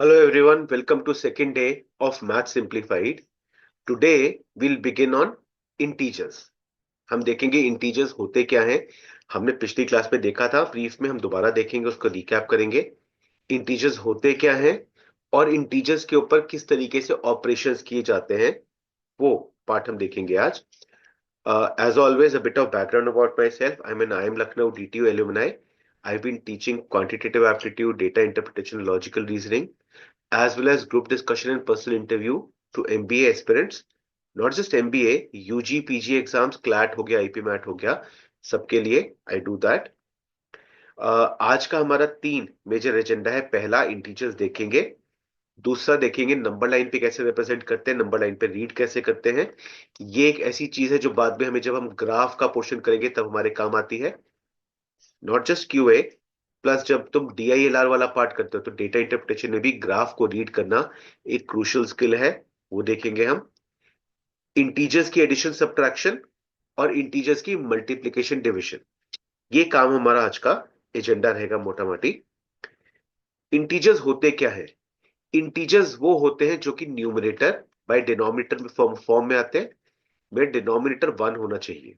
Hello everyone, welcome to second day of Math Simplified. Today we'll begin on integers. हम देखेंगे integers होते क्या हैं. हमने पिछली क्लास में देखा था, ब्रीफ में हम दोबारा देखेंगे, उसको रिकैप करेंगे. integers होते क्या हैं और integers के ऊपर किस तरीके से ऑपरेशंस किए जाते हैं, वो पार्ट हम देखेंगे आज. As always, a bit of background about myself. I'm Lucknow DTU alumni. I've been teaching quantitative aptitude, data interpretation, logical reasoning, as well as group discussion and personal interview to MBA aspirants. Not just MBA, UG, PG exams, CLAT हो गया, IP mat हो गया, सबके लिए I do that. आज का हमारा 3 major agenda है. पहला, इंटीजर्स देखेंगे. दूसरा देखेंगे नंबर लाइन पे कैसे रिप्रेजेंट करते हैं, नंबर लाइन पे रीड कैसे करते हैं. ये एक ऐसी चीज है जो बाद में हमें जब हम ग्राफ का पोर्शन करेंगे तब हमारे काम आती है. नॉट जस्ट क्यूए, प्लस जब तुम DILR वाला पार्ट करते हो तो डेटा इंटरप्रिटेशन में भी ग्राफ को रीड करना एक क्रूशियल स्किल है, वो देखेंगे हम. इंटीजर्स की एडिशन सब्ट्रैक्शन और इंटीजर्स की मल्टीप्लिकेशन डिविजन, ये काम हमारा आज का एजेंडा रहेगा मोटा मोटी. इंटीजर्स होते क्या है? इंटीजर्स वो होते हैं जो कि न्यूमरेटर बाय डिनोमिनेटर में फॉर्म में आते हैं. में डिनोमिनेटर 1 होना चाहिए.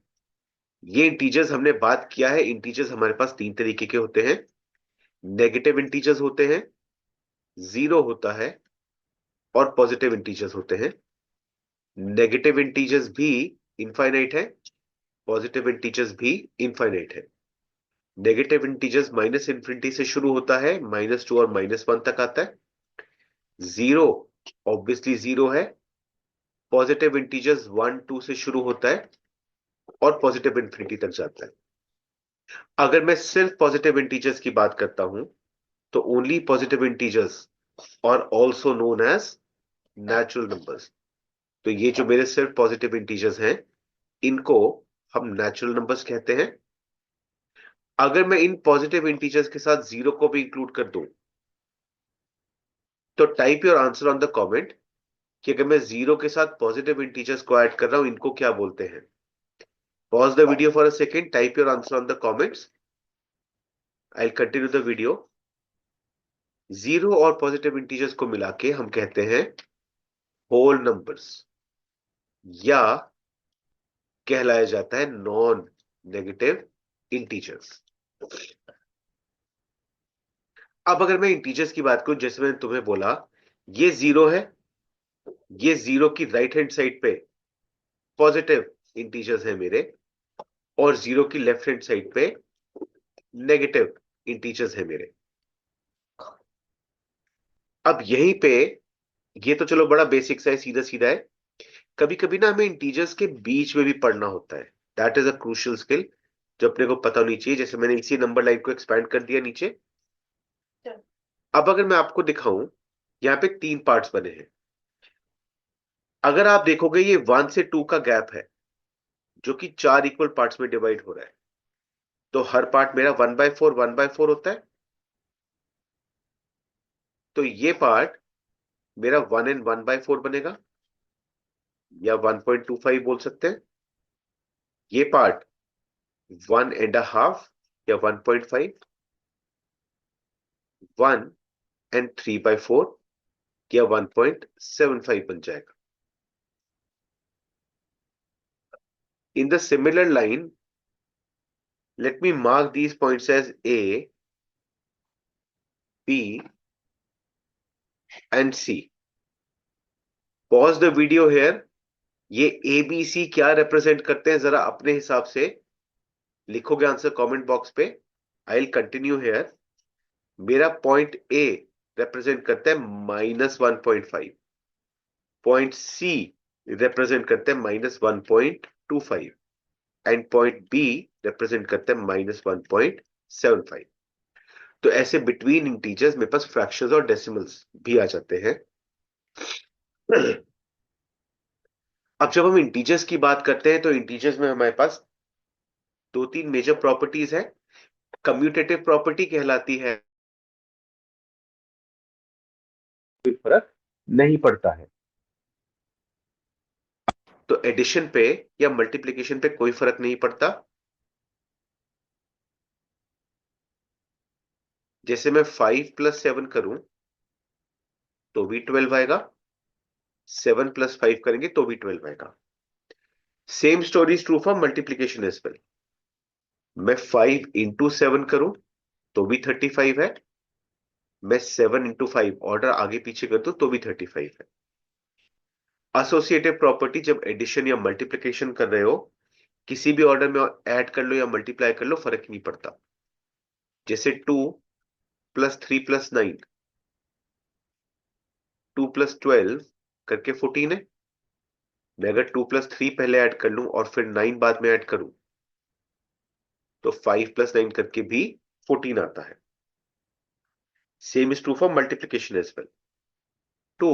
ये इंटीजर्स हमने बात किया है. इंटीजर्स हमारे पास 3 तरीके के होते हैं. नेगेटिव इंटीजर्स होते हैं, जीरो होता है, और पॉजिटिव इंटीजर्स होते हैं. नेगेटिव इंटीजर्स भी इनफाइनाइट है, पॉजिटिव इंटीजर्स भी इनफाइनाइट है. नेगेटिव इंटीजर्स माइनस इन्फिनिटी से शुरू होता है, -2 और -1 तक आता है. जीरो ऑब्वियसली जीरो है. पॉजिटिव इंटीजर्स 1 2 से शुरू होता है और पॉजिटिव इन्फिनिटी तक जाता है. अगर मैं सिर्फ पॉजिटिव इंटीजर्स की बात करता हूं तो ओनली पॉजिटिव इंटीजर्स और also known as natural numbers. तो ये जो मेरे सिर्फ पॉजिटिव इंटीजर्स हैं, इनको हम नेचुरल नंबर्स कहते हैं. अगर मैं इन पॉजिटिव इंटीजर्स के साथ जीरो को भी इंक्लूड कर दूं तो type your answer on the comment कि अगर मैं जीरो के साथ पॉजिटिव इंटीजर्स को ऐड कर रहा हूं, इनको क्या बोलते हैं. Pause the video for a second, type your answer on the comments. I continue the video. Zero और पॉजिटिव इंटीजर्स को मिला के हम कहते हैं होल नंबर्स, या कहलाया जाता है नॉन नेगेटिव इंटीजर्स. अब अगर मैं इंटीजर्स की बात करूं, जैसे मैंने तुम्हें बोला, ये जीरो है, ये जीरो की राइट हैंड साइड पे पॉजिटिव इंटीजर्स है मेरे, और जीरो की लेफ्ट हैंड साइड पे नेगेटिव इंटीजर्स है मेरे. अब यहीं पे, ये तो चलो बड़ा बेसिक सा है, सीधा सीधा है. कभी कभी ना हमें इंटीजर्स के बीच में भी पढ़ना होता है. That is a crucial skill जो अपने को पता होनी चाहिए. जैसे मैंने इसी नंबर लाइन को एक्सपैंड कर दिया नीचे. अब अगर मैं आपको दिखाऊं, यहां पे 3 पार्ट्स बने हैं. अगर आप देखोगे, ये 1 से 2 का गैप है जो कि 4 इक्वल पार्ट्स में डिवाइड हो रहा है. तो हर पार्ट मेरा 1/4 1/4 होता है. तो ये पार्ट मेरा 1 एंड 1/4 बनेगा, या 1.25 बोल सकते हैं. ये पार्ट 1.5 या 1.5, 1 and 3/4 या 1.75 बन जाएगा. In the similar line, let me mark these points as A, B, and C. Pause the video here. ये A, B, C क्या रिप्रेजेंट करते हैं, जरा अपने हिसाब से लिखोगे आंसर कमेंट बॉक्स पे. I will continue here. मेरा पॉइंट A रिप्रेजेंट करता है -1.5. पॉइंट C रिप्रेजेंट करते हैं -1.25. एंड पॉइंट B रिप्रेजेंट करते हैं -1.75. तो ऐसे बिटवीन इंटीजर्स मेरे पास फ्रैक्शंस और डेसिमल्स भी आ जाते हैं. अब जब हम इंटीजर्स की बात करते हैं तो इंटीजर्स में हमारे पास 2-3 मेजर प्रॉपर्टीज है. कम्यूटेटिव प्रॉपर्टी कहलाती है, कोई फर्क नहीं पड़ता है. तो एडिशन पे या मल्टीप्लिकेशन पे कोई फर्क नहीं पड़ता. जैसे मैं 5 + 7 करूं तो भी 12 आएगा, 7 + 5 करेंगे तो भी 12 आएगा। Same story is true for multiplication as well. मैं 5 × 7 करूं तो भी 35 है, मैं 7 × 5 ऑर्डर आगे पीछे कर दूं तो भी 35 है। एसोसिएटिव प्रॉपर्टी, जब एडिशन या मल्टीप्लिकेशन कर रहे हो, किसी भी ऑर्डर में ऐड कर लो या मल्टीप्लाई कर लो, फर्क नहीं पड़ता। जैसे 2 + 3 + 9, 2 + 12 करके 14 है। मैं अगर 2 + 3 पहले ऐड कर लूं और फिर 9 बाद में ऐड करूं तो 5 + 9 करके भी 14 आता है। Same is true for multiplication as well. 2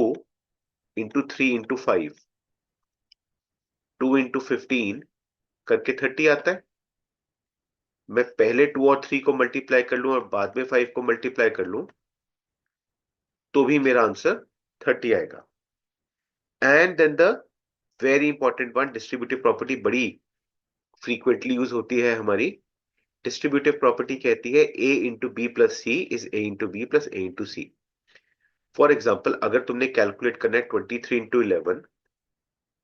× 3 × 5, 2 × 15 करके 30 आता है। मैं पहले 2 और 3 को मल्टीप्लाई कर लूं और बाद में 5 को मल्टीप्लाई कर लूं तो भी मेरा आंसर 30 आएगा। And then the very important one, distributive property बड़ी फ्रीक्वेंटली यूज होती है हमारी। डिस्ट्रीब्यूटिव प्रॉपर्टी कहती है a × b + c is a × b + a × c। For example, अगर तुमने कैलकुलेट करना है 23 × 11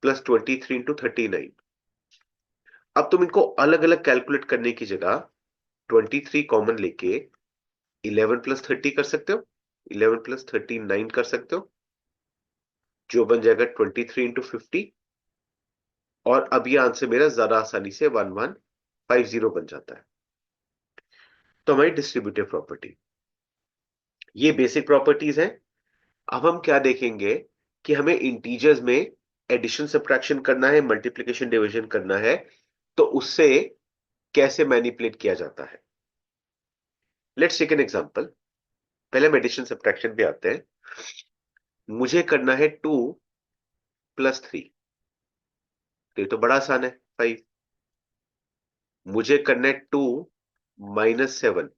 + 23 × 39, अब तुम इनको अलग अलग कैलकुलेट करने की जगह 23 कॉमन लेके 11 + 30 कर सकते हो, 11 + 39 कर सकते हो, जो बन जाएगा 23 × 50। और अब ये आंसर मेरा ज्यादा आसानी से 1150 बन जाता है। तो हमारी डिस्ट्रीब्यूटिव प्रॉपर्टी, ये बेसिक प्रॉपर्टीज हैं। अब हम क्या देखेंगे कि हमें इंटीजर्स में एडिशन सब्ट्रैक्शन करना है, मल्टीप्लिकेशन डिवीजन करना है, तो उससे कैसे मैनिपुलेट किया जाता है। Let's take an example. पहले हम एडिशन सब्ट्रैक्शन पे आते हैं। मुझे करना है 2 + 3, तो ये तो बड़ा आसान है, 5। मुझे करना है 2 - 7,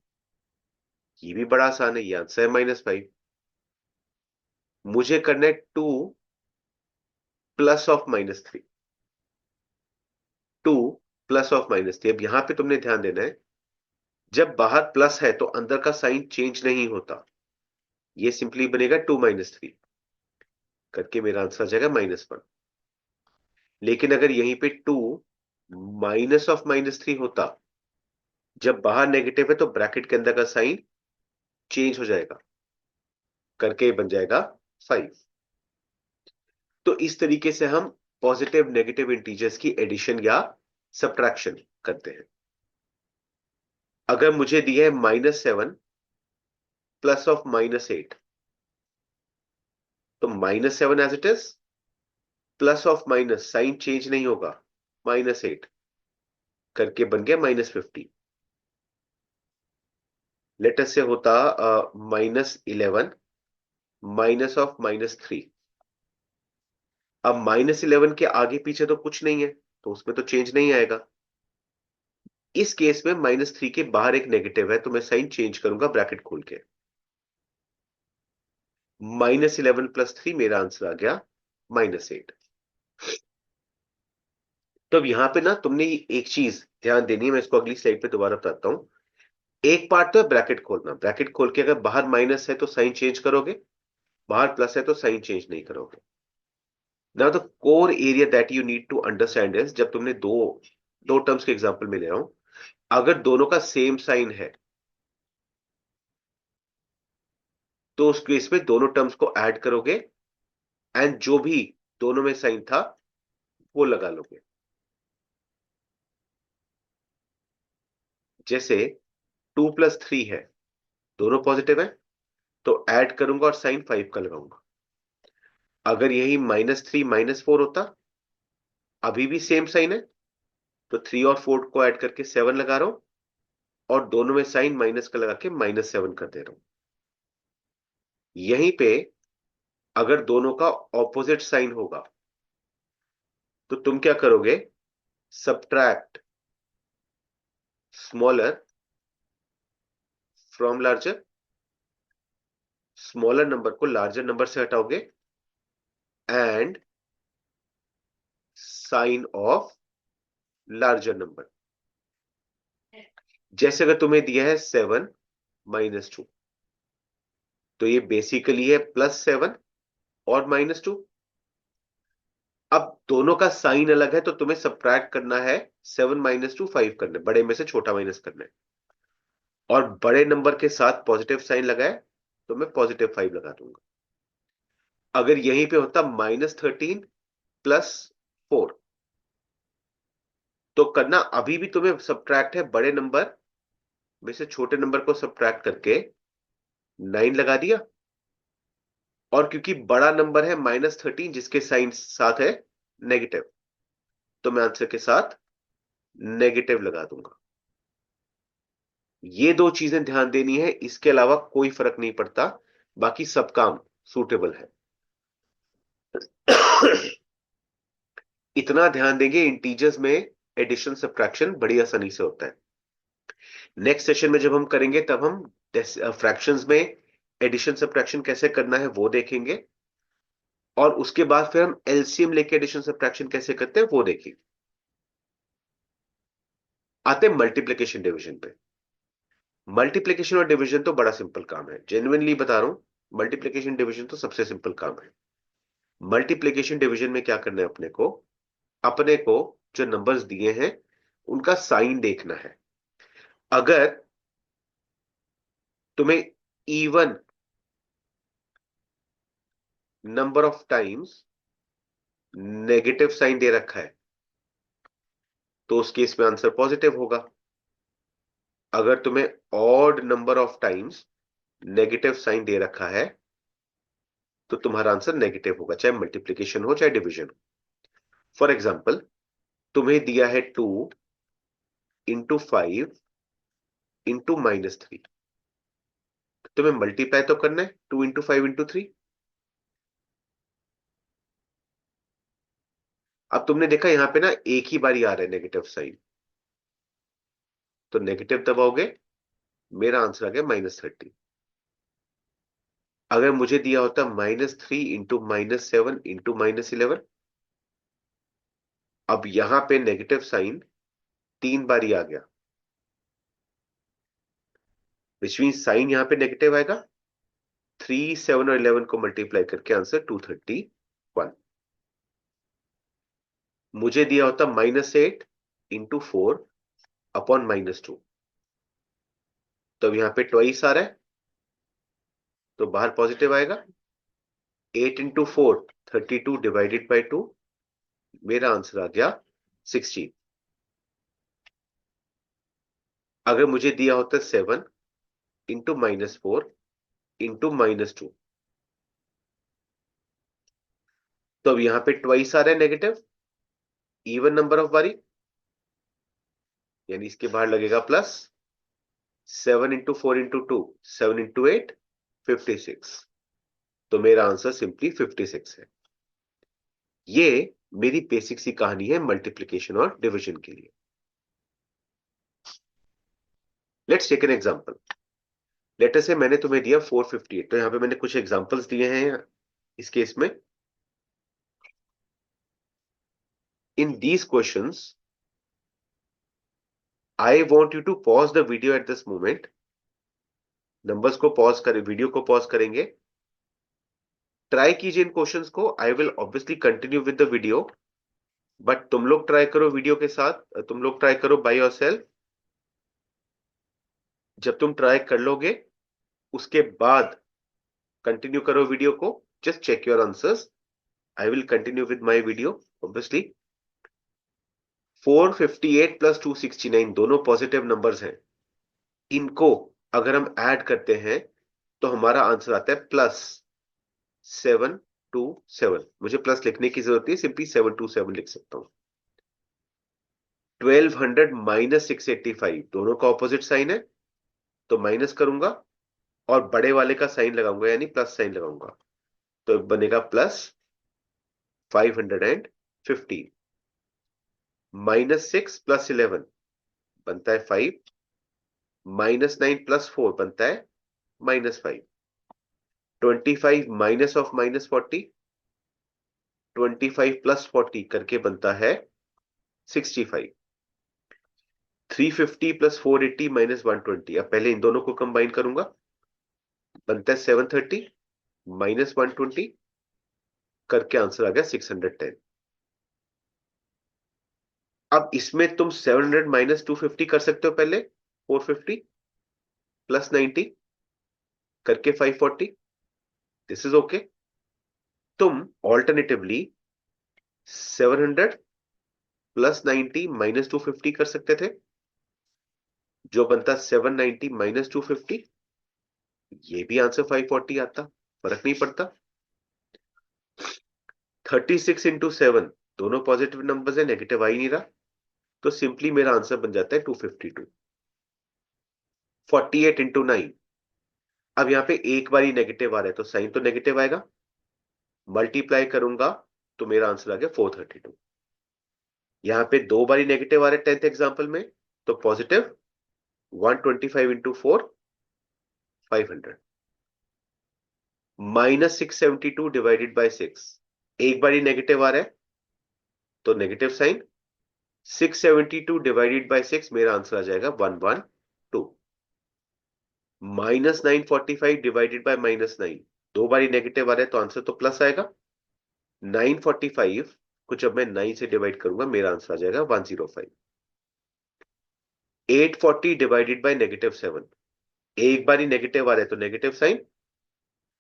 ये भी बड़ा आसान है, ये आंसर है -5। मुझे करना है 2 +(-3), 2 +(-3। अब यहां पे तुमने ध्यान देना है, जब बाहर प्लस है तो अंदर का साइन चेंज नहीं होता, ये सिंपली बनेगा 2 - 3 करके मेरा आंसर आ जाएगा -1। लेकिन अगर यहीं पे 2 - (-3) होता, जब बाहर नेगेटिव है तो ब्रैकेट के अंदर का साइन चेंज हो जाएगा, करके बन जाएगा 5। तो इस तरीके से हम पॉजिटिव नेगेटिव इंटीजर्स की एडिशन या सब्ट्रैक्शन करते हैं। अगर मुझे दिया है -7 +(-8), तो -7 as it is, +(-) sign change नहीं होगा, -8 करके बन गया -50। लेटर से होता -11 -(-3). अब -11 के आगे पीछे तो कुछ नहीं है, तो उसमें तो चेंज नहीं आएगा। इस केस में -3 के बाहर एक नेगेटिव है, तो मैं साइन चेंज करूंगा ब्रैकेट खोल के। -11 + 3 मेरा आंसर आ गया -8। तो अब यहां पे ना तुमने एक चीज ध्यान देनी है, मैं इसको अगली स्लाइड पे दोबारा बताता हूं। एक पार्ट तो है ब्रैकेट खोलना, ब्रैकेट खोल के अगर बाहर माइनस है तो साइन चेंज करोगे, बाहर प्लस है तो साइन चेंज नहीं करोगे। Now the core area that you need to understand is, जब तुमने दो दो टर्म्स के एग्जांपल में ले रहा हूं, अगर दोनों का सेम साइन है तो उस केस में दोनों टर्म्स को ऐड करोगे एंड जो भी दोनों में साइन था वो लगा लोगे। जैसे 2 + 3 है, दोनों पॉजिटिव है, तो ऐड करूंगा और साइन 5 का लगाऊंगा। अगर यही -3 -4 होता, अभी भी सेम साइन है, तो 3 और 4 को ऐड करके 7 लगा रहा हूं और दोनों में साइन माइनस का लगा के -7 कर दे रहा हूं। यहीं पे अगर दोनों का ऑपोजिट साइन होगा तो तुम क्या करोगे, subtract smaller from larger, smaller number को लार्जर नंबर से हटाओगे and sign of larger number. जैसे अगर तुम्हें दिया है 7 - 2, तो ये बेसिकली है +7 और -2। अब दोनों का साइन अलग है तो तुम्हें सब्ट्रैक्ट करना है। 7 - 2 5 करना है, बड़े में से छोटा माइनस करना है। और बड़े नंबर के साथ पॉजिटिव साइन लगाए तो मैं +5 लगा दूंगा। अगर यहीं पे होता -13 + 4, तो करना अभी भी तुम्हें सब्ट्रैक्ट है, बड़े नंबर में से छोटे नंबर को सब्ट्रैक्ट करके 9 लगा दिया। और क्योंकि बड़ा नंबर है -13 जिसके साइन साथ है नेगेटिव, तो मैं आंसर के साथ नेगेटिव लगा दूंगा। ये दो चीजें ध्यान देनी है, इसके अलावा कोई फर्क नहीं पड़ता, बाकी सब काम सूटेबल है। इतना ध्यान देंगे, इंटीजर्स में एडिशन सब्ट्रैक्शन बड़ी आसानी से होता है। नेक्स्ट सेशन में जब हम करेंगे तब हम फ्रैक्शंस में एडिशन सब्ट्रैक्शन कैसे करना है वो देखेंगे, और उसके बाद फिर हम एलसीएम लेके एडिशन सब्ट्रैक्शन कैसे करते हैं वो देखेंगे। आते हैं मल्टीप्लिकेशन डिवीजन पे। मल्टीप्लिकेशन और डिवीजन तो बड़ा सिंपल काम है, जेन्युइनली बता रहा हूं, मल्टीप्लिकेशन डिवीजन तो सबसे सिंपल काम है। मल्टीप्लिकेशन डिवीजन में क्या करना है, अपने को जो नंबर्स दिए हैं उनका साइन देखना है। अगर तुम्हें even number of times negative sign दे रखा है तो उस केस में आंसर पॉजिटिव होगा। अगर तुम्हें odd number of times negative sign दे रखा है तो तुम्हारा आंसर नेगेटिव होगा, चाहे मल्टीप्लिकेशन हो चाहे डिवीजन हो। फॉर एग्जाम्पल, तुम्हें दिया है 2 × 5 × -3, तुम्हें मल्टीप्लाई तो करना है 2 × 5 × 3। अब तुमने देखा यहां पे ना एक ही बारी आ रहा है नेगेटिव साइन, तो नेगेटिव दबाओगे, मेरा आंसर आ गया -30। अगर मुझे दिया होता -3 × -7 × -11, अब यहां पे नेगेटिव साइन 3 बारी आ गया, विच मीन साइन यहां पे नेगेटिव आएगा। 3, 7 और 11 को मल्टीप्लाई करके आंसर 231। मुझे दिया होता -8 × 4/-2, तो अब यहां पे ट्वाइस आ रहा है तो बाहर पॉजिटिव आएगा। 8 × 4 32 ÷ 2, मेरा आंसर आ गया 16। अगर मुझे दिया होता 7 × -4 × -2, तो अब यहां पे ट्वाइस आ रहा है नेगेटिव, इवन नंबर ऑफ बारी, यानी इसके बाहर लगेगा प्लस। 7 × 4 × 2 7 × 8 56, तो मेरा आंसर सिंपली 56 है। ये मेरी बेसिक सी कहानी है मल्टीप्लिकेशन और डिवीजन के लिए। Let's take an example. Later से मैंने तुम्हें दिया 458, तो यहां पे मैंने कुछ एग्जांपल्स दिए हैं इस केस में। In these questions I want you to pause the video at this moment. Numbers को पॉज करें, वीडियो को पॉज करेंगे, ट्राई कीजिए इन क्वेश्चंस को। I will obviously continue with the video, but तुम लोग ट्राई करो वीडियो के साथ, तुम लोग ट्राई करो बाय योरसेल्फ। जब तुम ट्राई कर लोगे उसके बाद कंटिन्यू करो वीडियो को, just check your answers. I will continue with my video obviously. 458 + 269 दोनों पॉजिटिव नंबर्स हैं। इनको अगर हम ऐड करते हैं तो हमारा आंसर आता है +727। मुझे प्लस लिखने की जरूरत नहीं, सिंपली 727 लिख सकता हूं। 1200 - 685 दोनों का ऑपोजिट साइन है, तो माइनस करूंगा और बड़े वाले का साइन लगाऊंगा, यानी प्लस साइन लगाऊंगा, तो बनेगा +515। -6 + 11 बनता है 5, -9 + 4 बनता है -5। 25 माइनस ऑफ -40, 25 + 40 करके बनता है 65। 350 + 480 - 120, अब पहले इन दोनों को कंबाइन करूंगा, बनता है 730 - 120। करके आंसर आ गया 610। अब इसमें तुम 700 माइनस 250 कर सकते हो पहले, 450 प्लस 90 करके 540, दिस इज ओके। तुम ऑल्टरनेटिवली 700 प्लस 90 माइनस 250 कर सकते थे, जो बनता 790 माइनस 250, ये भी आंसर 540 आता, फर्क नहीं पड़ता। 36 इंटू 7, दोनों पॉजिटिव नंबर्स है, नेगेटिव आ ही नहीं रहा, तो सिंपली मेरा आंसर बन जाता है 252। 48 इंटू 9, अब यहां पे एक बार ही नेगेटिव आ रहा है तो साइन तो नेगेटिव आएगा, मल्टीप्लाई करूंगा तो मेरा आंसर आ गया 432। यहां पे दो बार ही नेगेटिव आ रहा है 10th एग्जाम्पल में, तो positive 125 into 4, 500 minus 672 divided by 6, एक बार ही नेगेटिव आ रहा है तो नेगेटिव साइन, 672 डिवाइडेड बाई 6, मेरा आंसर आ जाएगा 112। माइनस 945 डिवाइडेड बाय माइनस 9, दो बार ही नेगेटिव आ रहा है तो आंसर तो प्लस आएगा। 945 को जब मैं 9 से डिवाइड करूंगा मेरा आंसर आ जाएगा 105। 840 डिवाइडेड बाय नेगेटिव 7, एक बार ही नेगेटिव आ रहा है तो negative sign,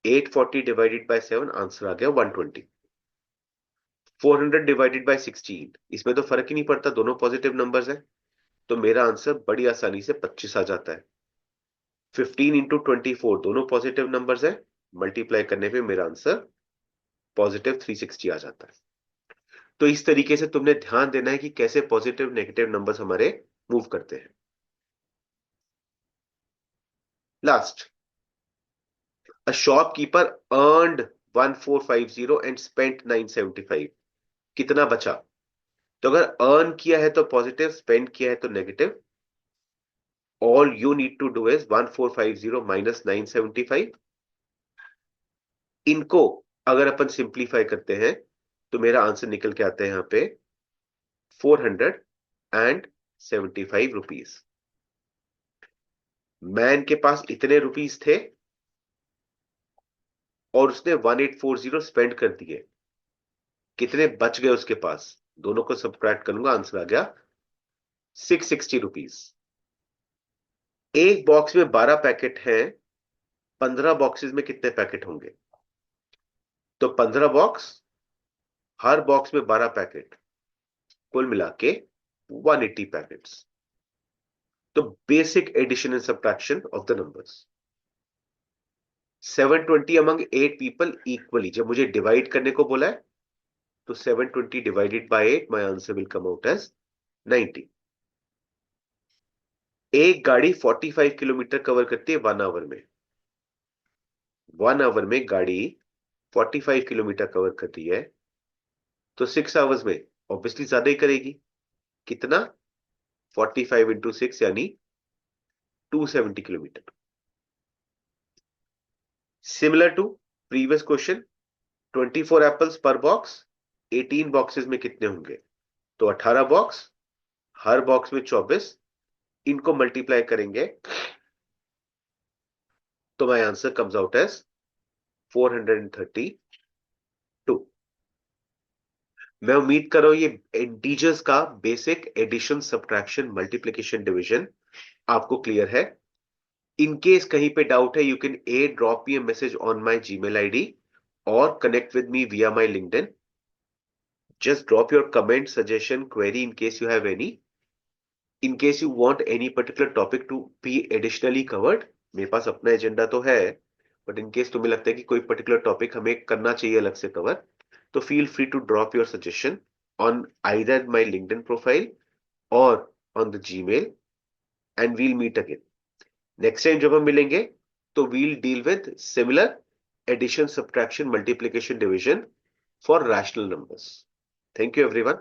840 divided by 7, answer आ गया 120। 400 डिवाइडेड बाय 16, इसमें तो फर्क ही नहीं पड़ता, दोनों पॉजिटिव नंबर्स हैं, तो मेरा आंसर बड़ी आसानी से 25 आ जाता है। 15 इंटू 24, दोनों पॉजिटिव नंबर्स हैं, मल्टीप्लाई करने पे मेरा आंसर पॉजिटिव 360 आ जाता है। तो इस तरीके से तुमने ध्यान देना है कि कैसे पॉजिटिव नेगेटिव नंबर्स हमारे मूव करते हैं। Last, a shopkeeper earned 1450 and spent 975, कितना बचा? तो अगर अर्न किया है तो पॉजिटिव, स्पेंड किया है तो negative, all you need to do is 1450 minus 975। इनको अगर अपन सिंप्लीफाई करते हैं तो मेरा आंसर निकल के आता है यहां पे 475 रुपीज। मैन के पास इतने रुपीज थे और उसने 1840 स्पेंड कर दिए, कितने बच गए उसके पास? दोनों को सब्ट्रैक्ट करूंगा, आंसर आ गया 660 रुपीज। एक बॉक्स में 12 पैकेट हैं, 15 बॉक्सेस में कितने पैकेट होंगे? तो 15 बॉक्स, हर बॉक्स में 12 पैकेट, कुल मिला के 180 पैकेट्स। तो basic addition and subtraction of the numbers, 720 among 8 people equally, जब मुझे डिवाइड करने को बोला है तो 720 divided by 8, my answer will come out as 90। एक गाड़ी 45 किलोमीटर कवर करती है 1 आवर में, 1 आवर में गाड़ी 45 किलोमीटर कवर करती है, तो 6 आवर्स में ऑब्वियसली ज्यादा ही करेगी। कितना? 45 इंटू 6 यानी 270 kilometre. Similar to previous question, 24 apples per box, 18 boxes में कितने होंगे? तो 18 बॉक्स, हर बॉक्स में 24, इनको मल्टीप्लाई करेंगे तो my answer comes out as 432। मैं उम्मीद कर रहा हूं ये इंटीजर्स का basic addition, subtraction, multiplication, division आपको क्लियर है। इन केस कहीं पे डाउट है, you can a drop me a message on my Gmail ID और connect with me via my LinkedIn. Just drop your comment, suggestion, query in case you have any, in case you want any particular topic to B additionally covered. मेरे पास अपना agenda तो है, but in case तुम्हें लगता है कि कोई particular topic हमें करना चाहिए अलग से कवर, तो feel free to drop your suggestion on either my LinkedIn profile or on the Gmail, and we'll meet again. Next time जब हम मिलेंगे तो we'll deal with similar addition, subtraction, multiplication, division for rational numbers. Thank you everyone.